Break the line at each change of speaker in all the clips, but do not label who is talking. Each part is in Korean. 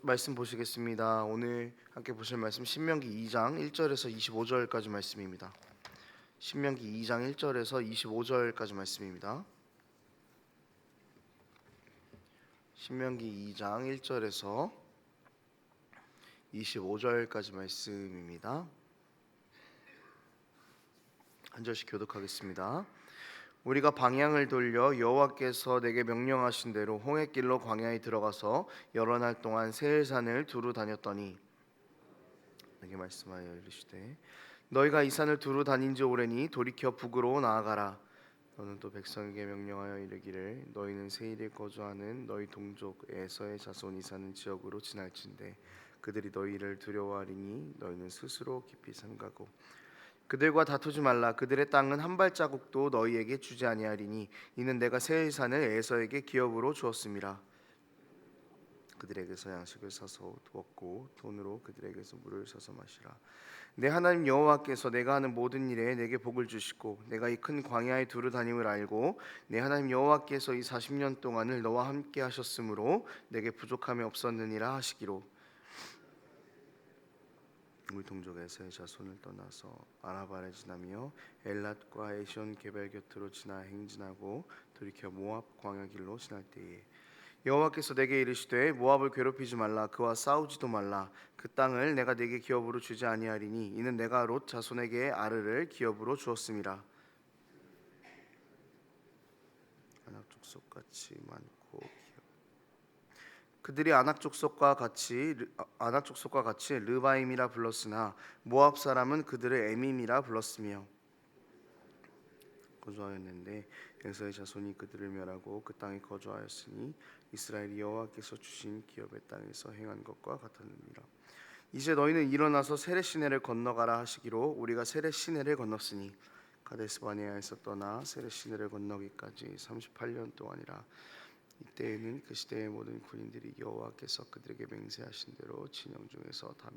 말씀 보시겠습니다. 오늘 함께 보실 말씀 신명기 2장 1절에서 25절까지 말씀입니다. 신명기 2장 1절에서 25절까지 말씀입니다. 신명기 2장 1절에서 25절까지 말씀입니다. 한 절씩 교독하겠습니다. 우리가 방향을 돌려 여호와께서 내게 명령하신 대로 홍해길로 광야에 들어가서 여러 날 동안 세일산을 두루 다녔더니 내게 말씀하여 이르시되 너희가 이 산을 두루 다닌 지 오래니 돌이켜 북으로 나아가라. 너는 또 백성에게 명령하여 이르기를 너희는 세일에 거주하는 너희 동족 에서의 자손이 사는 지역으로 지날진대 그들이 너희를 두려워하리니 너희는 스스로 깊이 삼가고 그들과 다투지 말라. 그들의 땅은 한 발자국도 너희에게 주지 아니하리니 이는 내가 세일산을 에서에게 기업으로 주었음이라. 그들에게서 양식을 사서 두었고 돈으로 그들에게서 물을 사서 마시라. 내 하나님 여호와께서 내가 하는 모든 일에 내게 복을 주시고 내가 이 큰 광야에 두루 다님을 알고 내 하나님 여호와께서 이 40년 동안을 너와 함께 하셨으므로 내게 부족함이 없었느니라 하시기로. 우리 동족에서의 자손을 떠나서 아라바를 지나며 엘랏과 에시온 게벨 곁으로 지나 행진하고 돌이켜 모압 광야 길로 지날 때에 여호와께서 내게 이르시되 모압을 괴롭히지 말라. 그와 싸우지도 말라. 그 땅을 내가 내게 기업으로 주지 아니하리니 이는 내가 롯 자손에게 아르를 기업으로 주었음이라. 아낙 족속같이 많고 그들이 아낙 족속과 같이 르바임이라 불렀으나 모압 사람은 그들을 에밈이라 불렀으며 거주하였는데 에서의 자손이 그들을 멸하고 그 땅에 거주하였으니 이스라엘이 여호와께서 주신 기업의 땅에서 행한 것과 같았느니라. 이제 너희는 일어나서 세렛 시내를 건너가라 하시기로 우리가 세렛 시내를 건넜으니 가데스 바네아에서 떠나 세렛 시내를 건너기까지 38년 동안이라. 이때에는 그 시대의 모든 군인들이 여호와께서 그들에게 맹세하신 대로 진영 중에서 다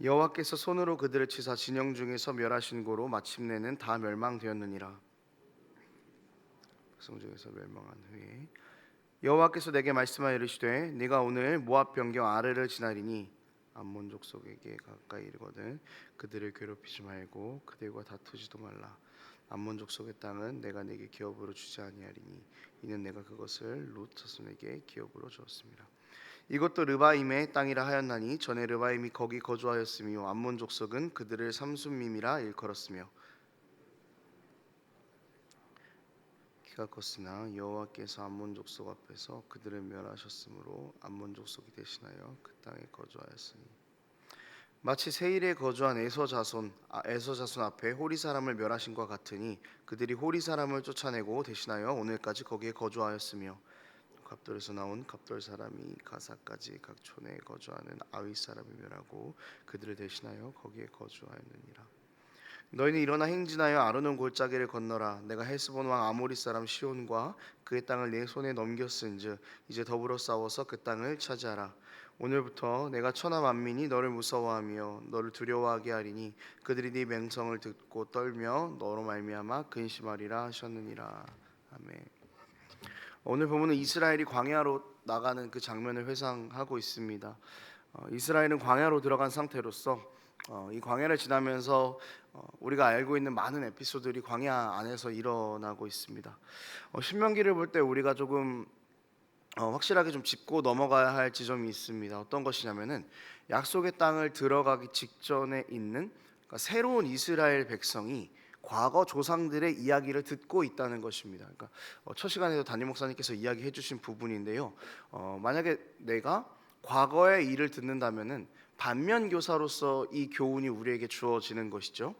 여호와께서 손으로 그들을 치사 진영 중에서 멸하신 고로 마침내는 다 멸망되었느니라. 백성 중에서 멸망한 후에 여호와께서 내게 말씀하여 이르시되 네가 오늘 모압 변경 아르를 지나리니 암몬 족속에게 가까이 이르거든 그들을 괴롭히지 말고 그들과 다투지도 말라. 암몬 족속의 땅은 내가 네게 기업으로 주지 아니하리니 이는 내가 그것을 롯 자손에게 기업으로 주었습니다. 이것도 르바임의 땅이라 하였나니 전에 르바임이 거기 거주하였으며 암몬 족속은 그들을 삼순밈이라 일컬었으며 키가 컸으나 여호와께서 암몬 족속 앞에서 그들을 멸하셨으므로 암몬 족속이 대신하여 그 땅에 거주하였으니 마치 세일에 거주한 에서 자손 앞에 호리 사람을 멸하신 것 같으니 그들이 호리 사람을 쫓아내고 대신하여 오늘까지 거기에 거주하였으며 갑돌에서 나온 갑돌 사람이 가사까지 각 촌에 거주하는 아위 사람을 멸하고 그들을 대신하여 거기에 거주하였느니라. 너희는 일어나 행진하여 아르논 골짜기를 건너라. 내가 헬스본 왕 아모리 사람 시온과 그의 땅을 내 손에 넘겼은즉 이제 더불어 싸워서 그 땅을 차지하라. 오늘부터 내가 천하 만민이 너를 무서워하며 너를 두려워하게 하리니 그들이 네 명성을 듣고 떨며 너로 말미암아 근심하리라 하셨느니라. 아멘. 오늘 보면은 이스라엘이 광야로 나가는 그 장면을 회상하고 있습니다. 이스라엘은 광야로 들어간 상태로서 이 광야를 지나면서 우리가 알고 있는 많은 에피소드들이 광야 안에서 일어나고 있습니다. 신명기를 볼 때 우리가 조금 확실하게 좀 짚고 넘어가야 할 지점이 있습니다. 어떤 것이냐면은 약속의 땅을 들어가기 직전에 있는 그러니까 새로운 이스라엘 백성이 과거 조상들의 이야기를 듣고 있다는 것입니다. 그러니까 첫 시간에도 담임 목사님께서 이야기해 주신 부분인데요. 만약에 내가 과거의 일을 듣는다면은 반면 교사로서 이 교훈이 우리에게 주어지는 것이죠.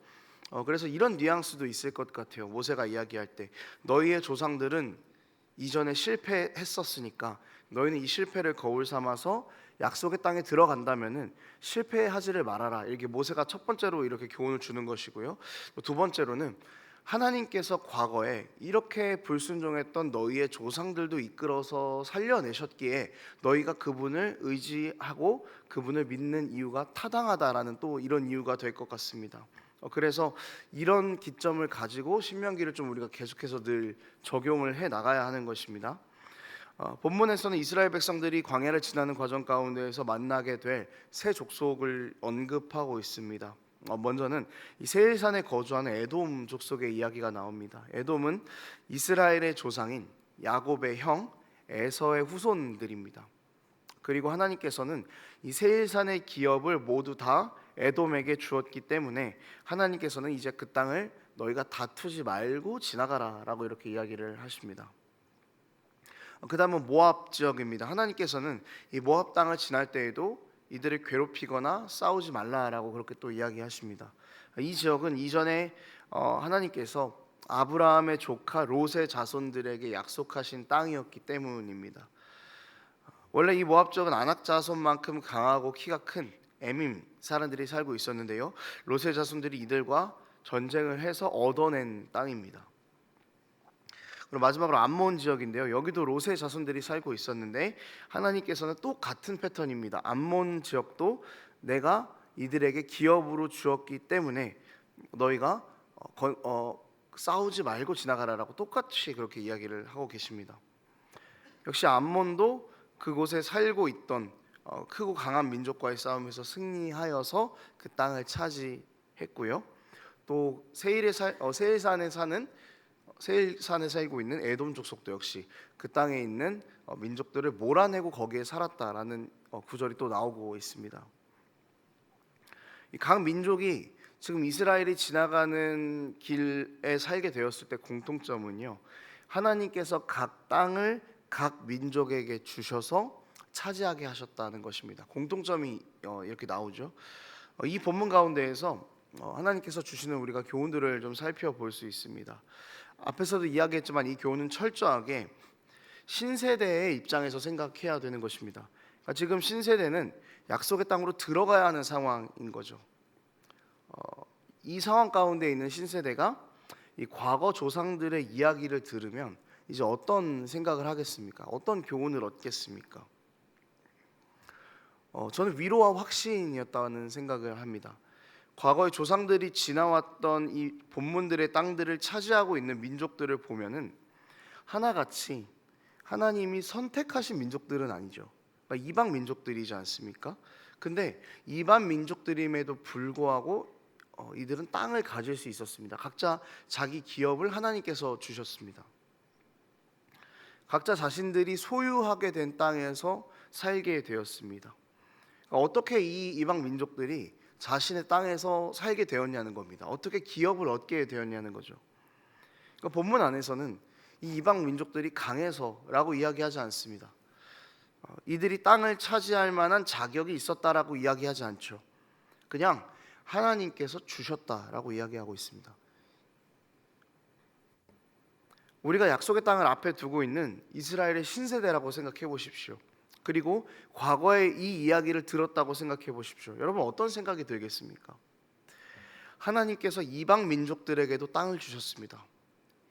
그래서 이런 뉘앙스도 있을 것 같아요. 모세가 이야기할 때 너희의 조상들은 이전에 실패했었으니까 너희는 이 실패를 거울 삼아서 약속의 땅에 들어간다면은 실패하지를 말아라. 이렇게 모세가 첫 번째로 이렇게 교훈을 주는 것이고요. 두 번째로는 하나님께서 과거에 이렇게 불순종했던 너희의 조상들도 이끌어서 살려내셨기에 너희가 그분을 의지하고 그분을 믿는 이유가 타당하다라는 또 이런 이유가 될 것 같습니다. 그래서 이런 기점을 가지고 신명기를 좀 우리가 계속해서 늘 적용을 해 나가야 하는 것입니다. 본문에서는 이스라엘 백성들이 광야를 지나는 과정 가운데에서 만나게 될 세 족속을 언급하고 있습니다. 먼저는 이 세일산에 거주하는 에돔 족속의 이야기가 나옵니다. 에돔은 이스라엘의 조상인 야곱의 형 에서의 후손들입니다. 그리고 하나님께서는 이 세일산의 기업을 모두 다 에돔에게 주었기 때문에 하나님께서는 이제 그 땅을 너희가 다투지 말고 지나가라라고 이렇게 이야기를 하십니다. 그 다음은 모압 지역입니다. 하나님께서는 이 모압 땅을 지날 때에도 이들을 괴롭히거나 싸우지 말라라고 그렇게 또 이야기하십니다. 이 지역은 이전에 하나님께서 아브라함의 조카 롯의 자손들에게 약속하신 땅이었기 때문입니다. 원래 이 모압 지역은 아낙 자손만큼 강하고 키가 큰 에밈 사람들이 살고 있었는데요, 롯의 자손들이 이들과 전쟁을 해서 얻어낸 땅입니다. 그리고 마지막으로 암몬 지역인데요, 여기도 롯의 자손들이 살고 있었는데 하나님께서는 또 같은 패턴입니다. 암몬 지역도 내가 이들에게 기업으로 주었기 때문에 너희가 싸우지 말고 지나가라라고 똑같이 그렇게 이야기를 하고 계십니다. 역시 암몬도 그곳에 살고 있던 크고 강한 민족과의 싸움에서 승리하여서 그 땅을 차지했고요. 또 세일산에 살고 있는 에돔 족속도 역시 그 땅에 있는 민족들을 몰아내고 거기에 살았다라는 구절이 또 나오고 있습니다. 각 민족이 지금 이스라엘이 지나가는 길에 살게 되었을 때 공통점은요, 하나님께서 각 땅을 각 민족에게 주셔서 차지하게 하셨다는 것입니다. 공통점이 이렇게 나오죠. 이 본문 가운데에서 하나님께서 주시는 우리가 교훈들을 좀 살펴볼 수 있습니다. 앞에서도 이야기했지만 이 교훈은 철저하게 신세대의 입장에서 생각해야 되는 것입니다. 그러니까 지금 신세대는 약속의 땅으로 들어가야 하는 상황인 거죠. 이 상황 가운데 있는 신세대가 이 과거 조상들의 이야기를 들으면 이제 어떤 생각을 하겠습니까? 어떤 교훈을 얻겠습니까? 저는 위로와 확신이었다는 생각을 합니다. 과거의 조상들이 지나왔던 이 본문들의 땅들을 차지하고 있는 민족들을 보면은 하나같이 하나님이 선택하신 민족들은 아니죠. 그러니까 이방 민족들이지 않습니까? 근데 이방 민족들임에도 불구하고 이들은 땅을 가질 수 있었습니다. 각자 자기 기업을 하나님께서 주셨습니다. 각자 자신들이 소유하게 된 땅에서 살게 되었습니다. 그러니까 어떻게 이 이방 민족들이 자신의 땅에서 살게 되었냐는 겁니다. 어떻게 기업을 얻게 되었냐는 거죠. 그러니까 본문 안에서는 이 이방 민족들이 강해서라고 이야기하지 않습니다. 이들이 땅을 차지할 만한 자격이 있었다라고 이야기하지 않죠. 그냥 하나님께서 주셨다라고 이야기하고 있습니다. 우리가 약속의 땅을 앞에 두고 있는 이스라엘의 신세대라고 생각해 보십시오. 그리고 과거에 이 이야기를 들었다고 생각해 보십시오. 여러분 어떤 생각이 들겠습니까? 하나님께서 이방 민족들에게도 땅을 주셨습니다.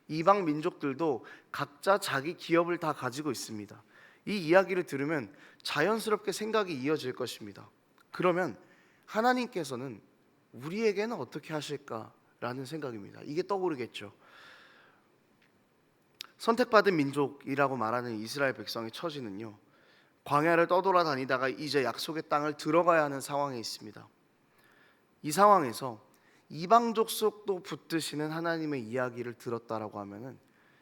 이방 민족들도 각자 자기 기업을 다 가지고 있습니다. 이 이야기를 들으면 자연스럽게 생각이 이어질 것입니다. 그러면 하나님께서는 우리에게는 어떻게 하실까라는 생각입니다. 이게 떠오르겠죠. 선택받은 민족이라고 말하는 이스라엘 백성의 처지는요, 광야를 떠돌아다니다가 이제 약속의 땅을 들어가야 하는 상황에 있습니다. 이 상황에서 이방 족속도 붙드시는 하나님의 이야기를 들었다라고 하면은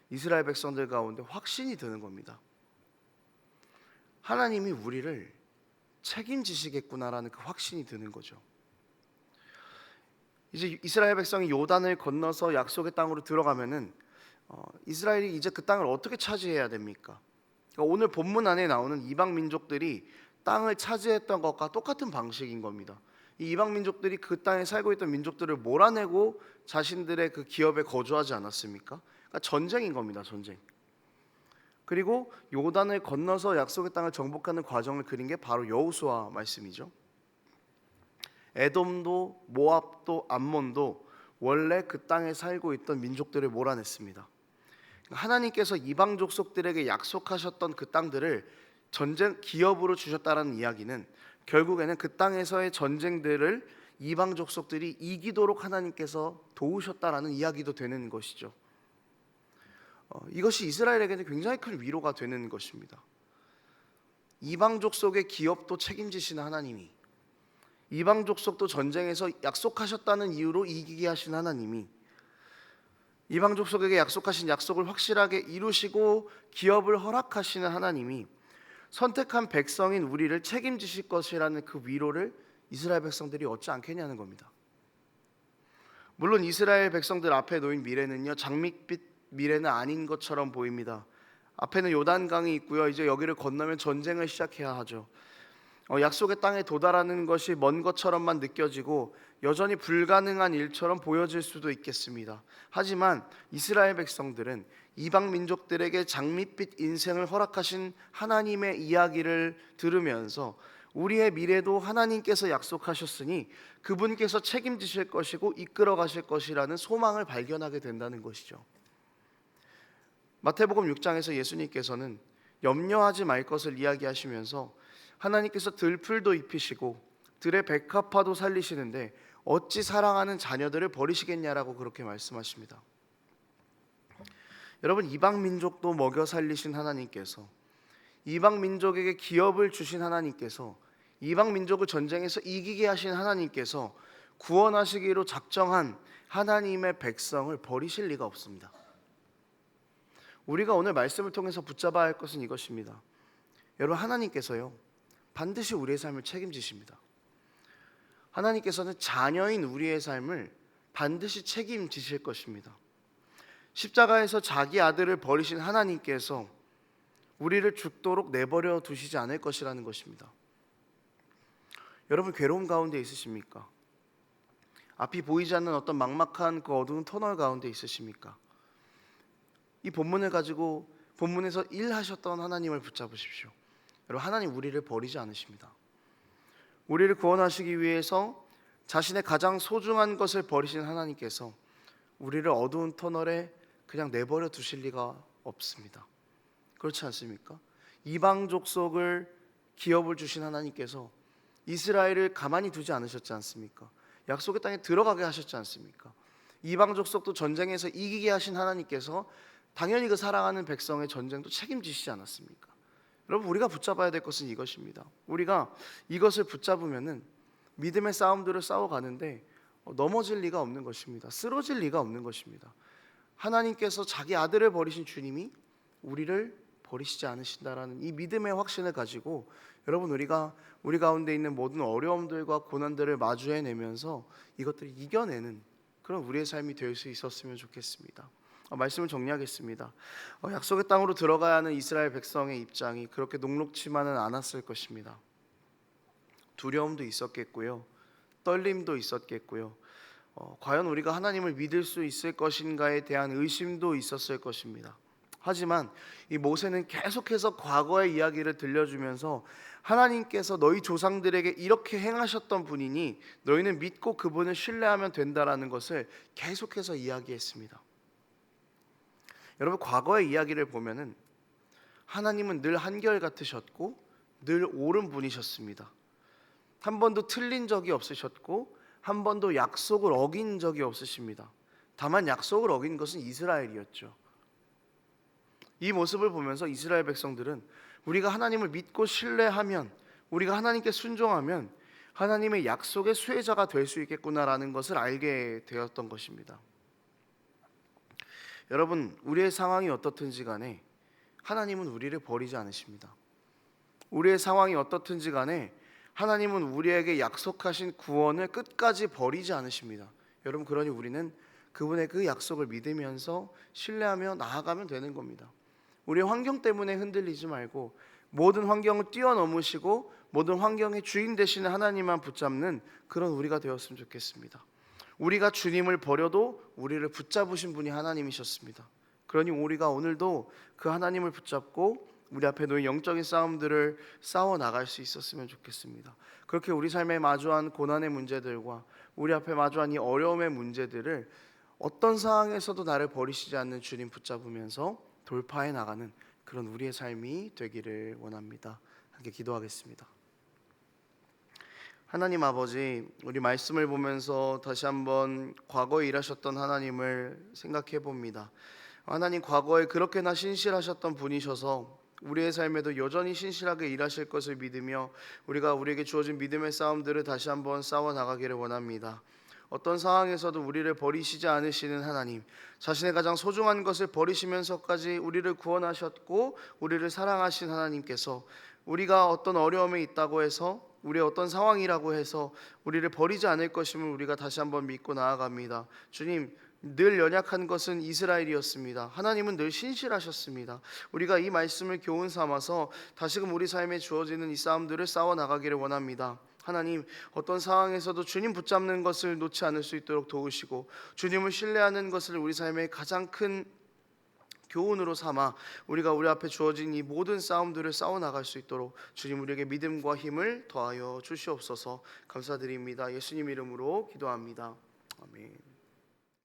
이스라엘 백성들 가운데 확신이 드는 겁니다. 하나님이 우리를 책임지시겠구나라는 그 확신이 드는 거죠. 이제 이스라엘 백성이 요단을 건너서 약속의 땅으로 들어가면은 이스라엘이 이제 그 땅을 어떻게 차지해야 됩니까? 그러니까 오늘 본문 안에 나오는 이방 민족들이 땅을 차지했던 것과 똑같은 방식인 겁니다. 이 이방 민족들이 그 땅에 살고 있던 민족들을 몰아내고 자신들의 그 기업에 거주하지 않았습니까? 그러니까 전쟁인 겁니다. 전쟁. 그리고 요단을 건너서 약속의 땅을 정복하는 과정을 그린 게 바로 여호수아 말씀이죠. 에돔도 모압도 암몬도 원래 그 땅에 살고 있던 민족들을 몰아냈습니다. 하나님께서 이방 족속들에게 약속하셨던 그 땅들을 전쟁 기업으로 주셨다라는 이야기는 결국에는 그 땅에서의 전쟁들을 이방 족속들이 이기도록 하나님께서 도우셨다라는 이야기도 되는 것이죠. 이것이 이스라엘에게는 굉장히 큰 위로가 되는 것입니다. 이방 족속의 기업도 책임지시는 하나님이, 이방 족속도 전쟁에서 약속하셨다는 이유로 이기게 하신 하나님이, 이방 족속에게 약속하신 약속을 확실하게 이루시고 기업을 허락하시는 하나님이 선택한 백성인 우리를 책임지실 것이라는 그 위로를 이스라엘 백성들이 얻지 않겠냐는 겁니다. 물론 이스라엘 백성들 앞에 놓인 미래는요, 장밋빛 미래는 아닌 것처럼 보입니다. 앞에는 요단강이 있고요, 이제 여기를 건너면 전쟁을 시작해야 하죠. 약속의 땅에 도달하는 것이 먼 것처럼만 느껴지고 여전히 불가능한 일처럼 보여질 수도 있겠습니다. 하지만 이스라엘 백성들은 이방 민족들에게 장밋빛 인생을 허락하신 하나님의 이야기를 들으면서 우리의 미래도 하나님께서 약속하셨으니 그분께서 책임지실 것이고 이끌어 가실 것이라는 소망을 발견하게 된다는 것이죠. 마태복음 6장에서 예수님께서는 염려하지 말 것을 이야기하시면서 하나님께서 들풀도 입히시고 들의 백합화도 살리시는데 어찌 사랑하는 자녀들을 버리시겠냐라고 그렇게 말씀하십니다. 여러분, 이방 민족도 먹여 살리신 하나님께서, 이방 민족에게 기업을 주신 하나님께서, 이방 민족을 전쟁에서 이기게 하신 하나님께서 구원하시기로 작정한 하나님의 백성을 버리실 리가 없습니다. 우리가 오늘 말씀을 통해서 붙잡아야 할 것은 이것입니다. 여러분, 하나님께서요 반드시 우리의 삶을 책임지십니다. 하나님께서는 자녀인 우리의 삶을 반드시 책임지실 것입니다. 십자가에서 자기 아들을 버리신 하나님께서 우리를 죽도록 내버려 두시지 않을 것이라는 것입니다. 여러분, 괴로움 가운데 있으십니까? 앞이 보이지 않는 어떤 막막한 그 어두운 터널 가운데 있으십니까? 이 본문을 가지고 본문에서 일하셨던 하나님을 붙잡으십시오. 여러분, 하나님 우리를 버리지 않으십니다. 우리를 구원하시기 위해서 자신의 가장 소중한 것을 버리신 하나님께서 우리를 어두운 터널에 그냥 내버려 두실 리가 없습니다. 그렇지 않습니까? 이방 족속을 기업을 주신 하나님께서 이스라엘을 가만히 두지 않으셨지 않습니까? 약속의 땅에 들어가게 하셨지 않습니까? 이방 족속도 전쟁에서 이기게 하신 하나님께서 당연히 그 사랑하는 백성의 전쟁도 책임지시지 않았습니까? 여러분, 우리가 붙잡아야 될 것은 이것입니다. 우리가 이것을 붙잡으면은 믿음의 싸움들을 싸워가는데 넘어질 리가 없는 것입니다. 쓰러질 리가 없는 것입니다. 하나님께서 자기 아들을 버리신 주님이 우리를 버리시지 않으신다라는 이 믿음의 확신을 가지고 여러분, 우리가 우리 가운데 있는 모든 어려움들과 고난들을 마주해내면서 이것들을 이겨내는 그런 우리의 삶이 될 수 있었으면 좋겠습니다. 말씀을 정리하겠습니다. 약속의 땅으로 들어가야 하는 이스라엘 백성의 입장이 그렇게 녹록지만은 않았을 것입니다. 두려움도 있었겠고요, 떨림도 있었겠고요, 과연 우리가 하나님을 믿을 수 있을 것인가에 대한 의심도 있었을 것입니다. 하지만 이 모세는 계속해서 과거의 이야기를 들려주면서 하나님께서 너희 조상들에게 이렇게 행하셨던 분이니 너희는 믿고 그분을 신뢰하면 된다라는 것을 계속해서 이야기했습니다. 여러분, 과거의 이야기를 보면은 하나님은 늘 한결같으셨고 늘 옳은 분이셨습니다. 한 번도 틀린 적이 없으셨고 한 번도 약속을 어긴 적이 없으십니다. 다만 약속을 어긴 것은 이스라엘이었죠. 이 모습을 보면서 이스라엘 백성들은 우리가 하나님을 믿고 신뢰하면, 우리가 하나님께 순종하면 하나님의 약속의 수혜자가 될 수 있겠구나라는 것을 알게 되었던 것입니다. 여러분, 우리의 상황이 어떻든지 간에 하나님은 우리를 버리지 않으십니다. 우리의 상황이 어떻든지 간에 하나님은 우리에게 약속하신 구원을 끝까지 버리지 않으십니다. 여러분, 그러니 우리는 그분의 그 약속을 믿으면서 신뢰하며 나아가면 되는 겁니다. 우리의 환경 때문에 흔들리지 말고 모든 환경을 뛰어넘으시고 모든 환경의 주인 되시는 하나님만 붙잡는 그런 우리가 되었으면 좋겠습니다. 우리가 주님을 버려도 우리를 붙잡으신 분이 하나님이셨습니다. 그러니 우리가 오늘도 그 하나님을 붙잡고 우리 앞에 놓인 영적인 싸움들을 싸워 나갈 수 있었으면 좋겠습니다. 그렇게 우리 삶에 마주한 고난의 문제들과 우리 앞에 마주한 이 어려움의 문제들을 어떤 상황에서도 나를 버리시지 않는 주님 붙잡으면서 돌파해 나가는 그런 우리의 삶이 되기를 원합니다. 함께 기도하겠습니다. 하나님 아버지, 우리 말씀을 보면서 다시 한번 과거에 일하셨던 하나님을 생각해 봅니다. 하나님, 과거에 그렇게나 신실하셨던 분이셔서 우리의 삶에도 여전히 신실하게 일하실 것을 믿으며 우리에게 주어진 믿음의 싸움들을 다시 한번 싸워 나가기를 원합니다. 어떤 상황에서도 우리를 버리시지 않으시는 하나님, 자신의 가장 소중한 것을 버리시면서까지 우리를 구원하셨고 우리를 사랑하신 하나님께서 우리가 어떤 어려움에 있다고 해서, 우리의 어떤 상황이라고 해서 우리를 버리지 않을 것임을 우리가 다시 한번 믿고 나아갑니다. 주님, 늘 연약한 것은 이스라엘이었습니다. 하나님은 늘 신실하셨습니다. 우리가 이 말씀을 교훈 삼아서 다시금 우리 삶에 주어지는 이 싸움들을 싸워 나가기를 원합니다. 하나님, 어떤 상황에서도 주님 붙잡는 것을 놓지 않을 수 있도록 도우시고 주님을 신뢰하는 것을 우리 삶의 가장 큰 교훈으로 삼아 우리가 우리 앞에 주어진 이 모든 싸움들을 싸워 나갈 수 있도록 주님 우리에게 믿음과 힘을 더하여 주시옵소서. 감사드립니다. 예수님 이름으로 기도합니다. 아멘.